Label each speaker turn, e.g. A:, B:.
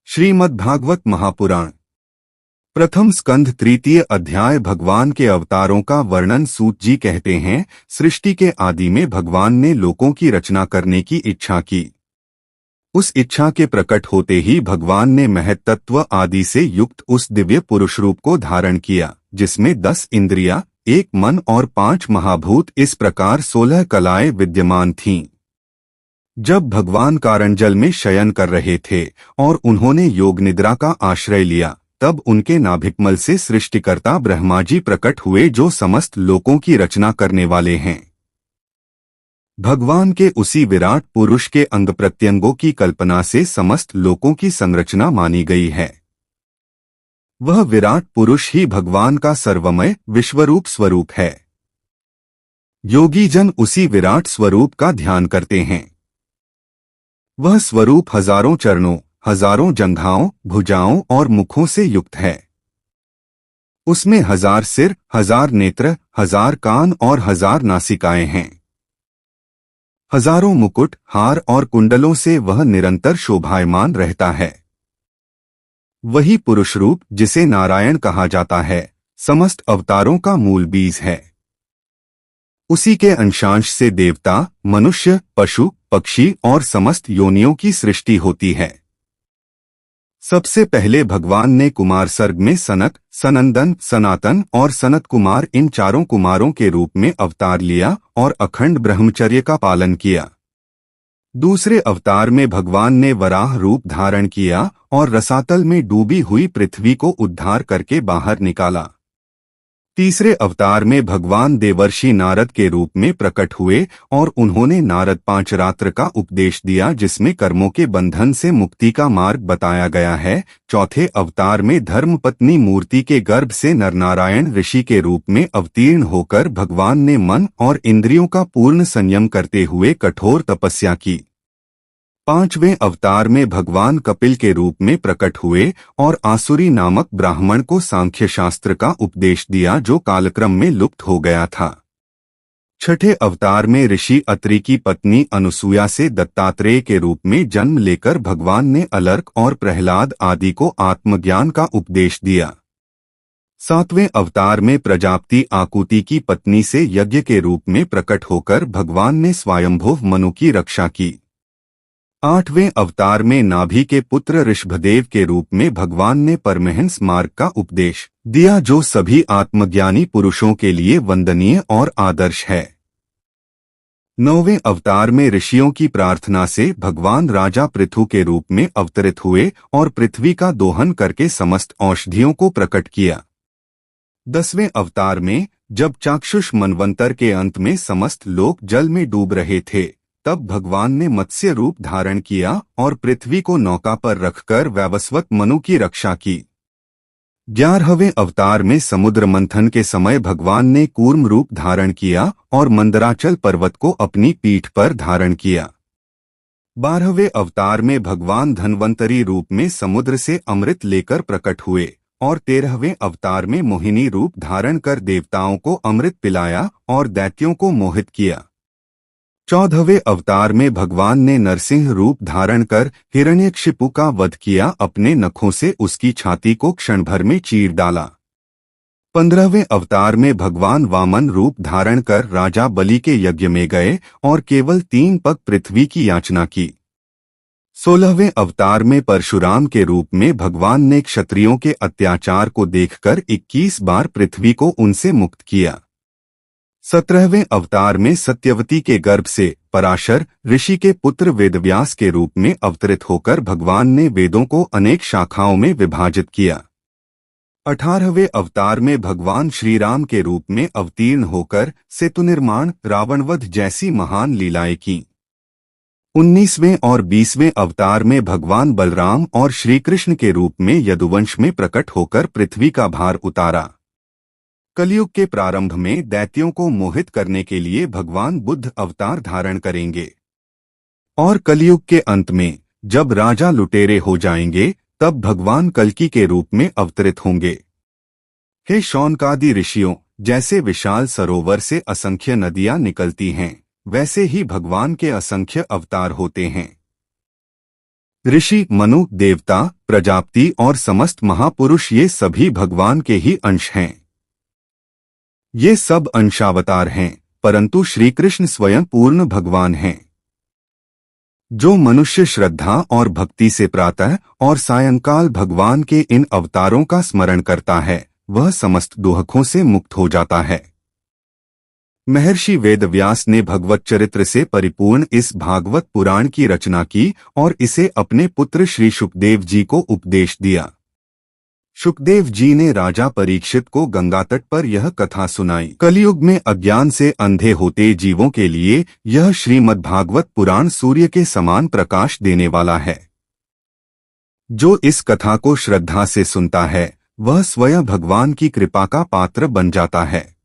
A: श्रीमद्भागवत महापुराण प्रथम स्कंध तृतीय अध्याय। भगवान के अवतारों का वर्णन। सूत जी कहते हैं, सृष्टि के आदि में भगवान ने लोकों की रचना करने की इच्छा की। उस इच्छा के प्रकट होते ही भगवान ने महत्तत्व आदि से युक्त उस दिव्य पुरुष रूप को धारण किया, जिसमें 10 इंद्रियां, 1 मन और 5 महाभूत, इस प्रकार 16 कलाएं विद्यमान थीं। जब भगवान कारणजल में शयन कर रहे थे और उन्होंने योग निद्रा का आश्रय लिया, तब उनके नाभिकमल से सृष्टिकर्ता ब्रह्मा जी प्रकट हुए, जो समस्त लोकों की रचना करने वाले हैं। भगवान के उसी विराट पुरुष के अंग प्रत्यंगों की कल्पना से समस्त लोकों की संरचना मानी गई है। वह विराट पुरुष ही भगवान का सर्वमय विश्वरूप स्वरूप है। योगी जन उसी विराट स्वरूप का ध्यान करते हैं। वह स्वरूप हजारों चरणों, हजारों जंघाओं, भुजाओं और मुखों से युक्त है। उसमें 1000 सिर, 1000 नेत्र, 1000 कान और 1000 नासिकाएं हैं। हजारों मुकुट, हार और कुंडलों से वह निरंतर शोभायमान रहता है। वही पुरुष रूप, जिसे नारायण कहा जाता है, समस्त अवतारों का मूल बीज है। उसी के अंशांश से देवता, मनुष्य, पशु, पक्षी और समस्त योनियों की सृष्टि होती है। सबसे पहले भगवान ने कुमार सर्ग में सनक, सनंदन, सनातन और सनत कुमार, इन चारों कुमारों के रूप में अवतार लिया और अखंड ब्रह्मचर्य का पालन किया। दूसरे अवतार में भगवान ने वराह रूप धारण किया और रसातल में डूबी हुई पृथ्वी को उद्धार करके बाहर निकाला। तीसरे अवतार में भगवान देवर्षि नारद के रूप में प्रकट हुए और उन्होंने नारद पांचरात्र का उपदेश दिया, जिसमें कर्मों के बंधन से मुक्ति का मार्ग बताया गया है। चौथे अवतार में धर्मपत्नी मूर्ति के गर्भ से नरनारायण ऋषि के रूप में अवतीर्ण होकर भगवान ने मन और इंद्रियों का पूर्ण संयम करते हुए कठोर तपस्या की। पांचवें अवतार में भगवान कपिल के रूप में प्रकट हुए और आसुरी नामक ब्राह्मण को सांख्य शास्त्र का उपदेश दिया, जो कालक्रम में लुप्त हो गया था। छठे अवतार में ऋषि अत्रि की पत्नी अनुसूया से दत्तात्रेय के रूप में जन्म लेकर भगवान ने अलर्क और प्रहलाद आदि को आत्मज्ञान का उपदेश दिया। सातवें अवतार में प्रजापति आकुति की पत्नी से यज्ञ के रूप में प्रकट होकर भगवान ने स्वयंभुव मनु की रक्षा की। आठवें अवतार में नाभि के पुत्र ऋषभदेव के रूप में भगवान ने परमहंस मार्ग का उपदेश दिया, जो सभी आत्मज्ञानी पुरुषों के लिए वंदनीय और आदर्श है। नौवें अवतार में ऋषियों की प्रार्थना से भगवान राजा पृथु के रूप में अवतरित हुए और पृथ्वी का दोहन करके समस्त औषधियों को प्रकट किया। 10वें अवतार में जब चाक्षुष मनवंतर के अंत में समस्त लोक जल में डूब रहे थे, तब भगवान ने मत्स्य रूप धारण किया और पृथ्वी को नौका पर रखकर वैवस्वत मनु की रक्षा की। 11वें अवतार में समुद्र मंथन के समय भगवान ने कूर्म रूप धारण किया और मंदराचल पर्वत को अपनी पीठ पर धारण किया। 12वें अवतार में भगवान धन्वंतरी रूप में समुद्र से अमृत लेकर प्रकट हुए और 13वें अवतार में मोहिनी रूप धारण कर देवताओं को अमृत पिलाया और दैत्यों को मोहित किया। 14वें अवतार में भगवान ने नरसिंह रूप धारण कर हिरण्यकशिपु का वध किया, अपने नखों से उसकी छाती को क्षण भर में चीर डाला। 15वें अवतार में भगवान वामन रूप धारण कर राजा बलि के यज्ञ में गए और केवल 3 पग पृथ्वी की याचना की। 16वें अवतार में परशुराम के रूप में भगवान ने क्षत्रियों के अत्याचार को देखकर 21 बार पृथ्वी को उनसे मुक्त किया। 17वें अवतार में सत्यवती के गर्भ से पराशर ऋषि के पुत्र वेदव्यास के रूप में अवतरित होकर भगवान ने वेदों को अनेक शाखाओं में विभाजित किया। 18वें अवतार में भगवान श्रीराम के रूप में अवतीर्ण होकर सेतु निर्माण, रावणवध जैसी महान लीलाएं की। 19वें और 20वें अवतार में भगवान बलराम और श्रीकृष्ण के रूप में यदुवंश में प्रकट होकर पृथ्वी का भार उतारा। कलयुग के प्रारंभ में दैत्यों को मोहित करने के लिए भगवान बुद्ध अवतार धारण करेंगे और कलयुग के अंत में जब राजा लुटेरे हो जाएंगे, तब भगवान कल्कि के रूप में अवतरित होंगे। हे शौनकादि ऋषियों, जैसे विशाल सरोवर से असंख्य नदियां निकलती हैं, वैसे ही भगवान के असंख्य अवतार होते हैं। ऋषि, मनु, देवता, प्रजापति और समस्त महापुरुष ये सभी भगवान के ही अंश हैं। ये सब अंशावतार हैं, परंतु श्री कृष्ण स्वयं पूर्ण भगवान हैं। जो मनुष्य श्रद्धा और भक्ति से प्रातः और सायंकाल भगवान के इन अवतारों का स्मरण करता है, वह समस्त दुखों से मुक्त हो जाता है। महर्षि वेदव्यास ने भगवत चरित्र से परिपूर्ण इस भागवत पुराण की रचना की और इसे अपने पुत्र श्री शुकदेव जी को उपदेश दिया। शुकदेव जी ने राजा परीक्षित को गंगा तट पर यह कथा सुनाई। कलयुग में अज्ञान से अंधे होते जीवों के लिए यह श्रीमद्भागवत पुराण सूर्य के समान प्रकाश देने वाला है। जो इस कथा को श्रद्धा से सुनता है, वह स्वयं भगवान की कृपा का पात्र बन जाता है।